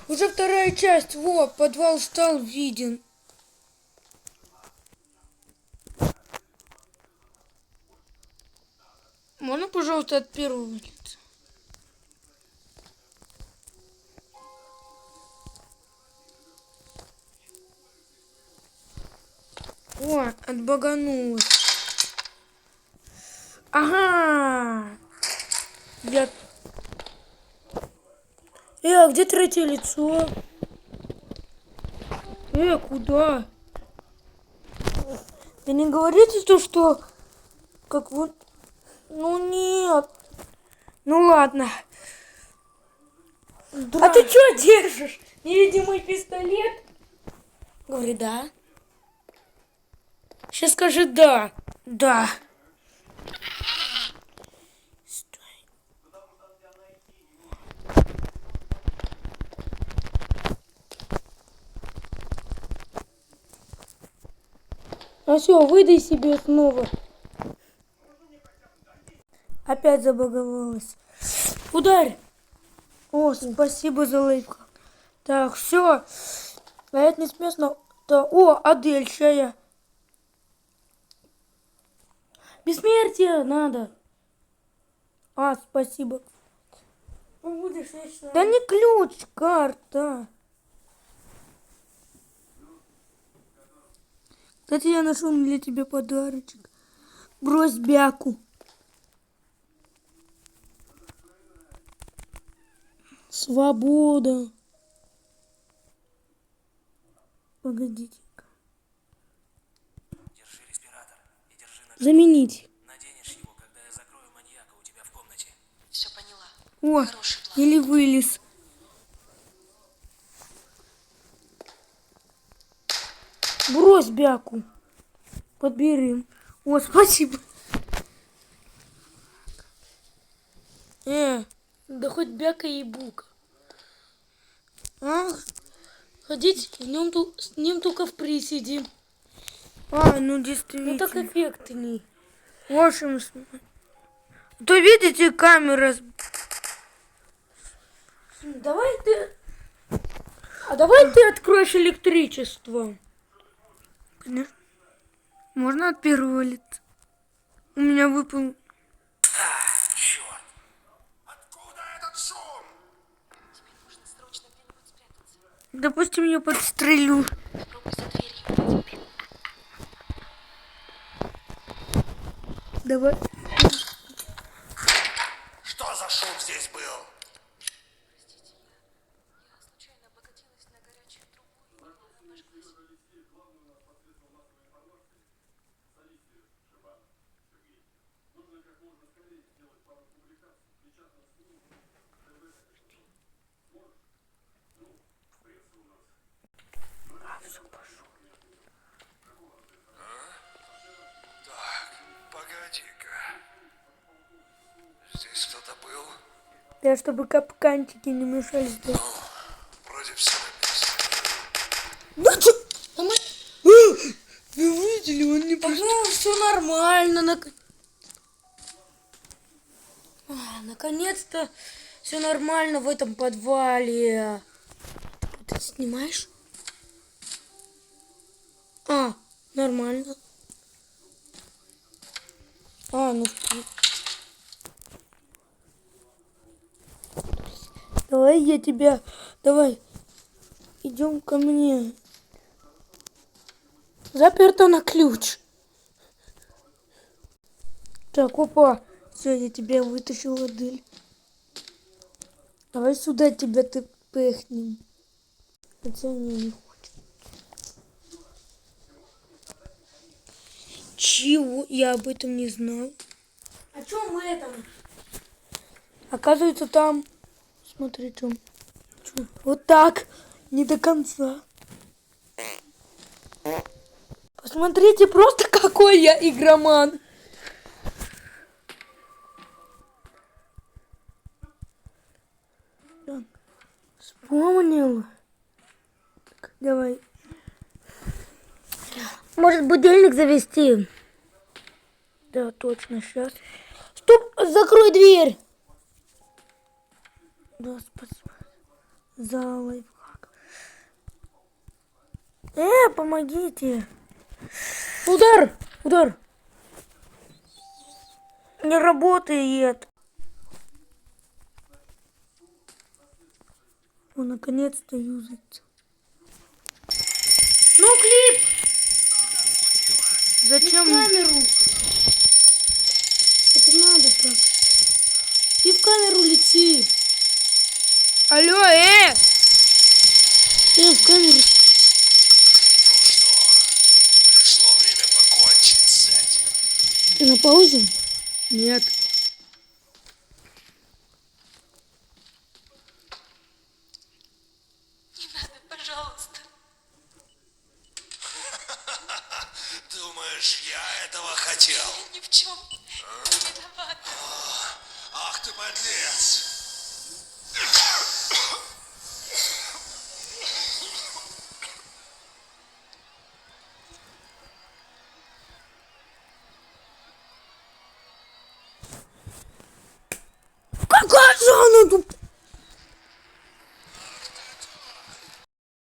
Уже вторая часть. Во, подвал стал виден. Можно, пожалуйста, от первого лица? О, отбаганулась. Ага. Я... а где третье лицо? Куда? Да не говорите то, что... Как вот... Ну нет. Ну ладно. А ты что держишь? Невидимый пистолет? Говори, да. Сейчас скажи да. Да. Стой. А все, выдай себе снова. Опять забаговалась. Ударь. О, спасибо за лайк. Так, все. А это не смешно. О, Адель, чая. Бессмертие надо. А, спасибо. Будешь вечно. Да не ключ, карта. Кстати, я нашел для тебя подарочек. Брось бяку. Свобода. Погодите-ка. Держи респиратор и держи на... Заменить. Наденешь его, когда я закрою маньяка у тебя в комнате. Все поняла. О, Хороший план. или вылез. Брось бяку. Подбери. О, спасибо. Да хоть бяка и бука. А, ходить с ним только в приседе. А, ну действительно. Ну так эффектней. В общем, то видите, камера... Давай ты... А давай ты откроешь электричество. Конечно. Можно от первого лица? У меня выпал... Черт! Откуда этот шум? Тебе нужно срочно где-нибудь спрятаться. Допустим, я подстрелю. Попробуй за дверью. Давай. Что за шум здесь был? Простите, я случайно облокотилась на горячую трубу и обожглась. Так, погоди-ка. Здесь кто-то был? Да, чтобы капканчики не мешали здесь. Вроде все на месте. Да что? Вы видели, он не просто... Ну, все нормально. Наконец-то все нормально в этом подвале. Ты снимаешь? А, нормально. А, ну... Давай я тебя... Давай. Идем ко мне. Заперто на ключ. Так, опа. Все, я тебя вытащил, Адель. Давай сюда тебя ты пыхнем. Хотя не хочет. Чего? Я об этом не знал. О чем это? Оказывается, там... Смотри, там... Вот так. Не до конца. Посмотрите, просто какой я игроман. Так, вспомнил. Так, давай. Может, будильник завести? Да, точно, сейчас. Стоп, закрой дверь. Да, спасибо за лайфхак. Помогите. Удар! Удар! Не работает. О, наконец-то юзается. Ну, клип! Зачем? В камеру. Это надо так. И в камеру лети. Алло, в камеру. Ну что, пришло время покончить с этим. Ты на паузе? Нет. Не надо, пожалуйста. Думаешь, я этого хотел? Я ни в чем не виновата. Ах ты подлец! Какая же она тупая!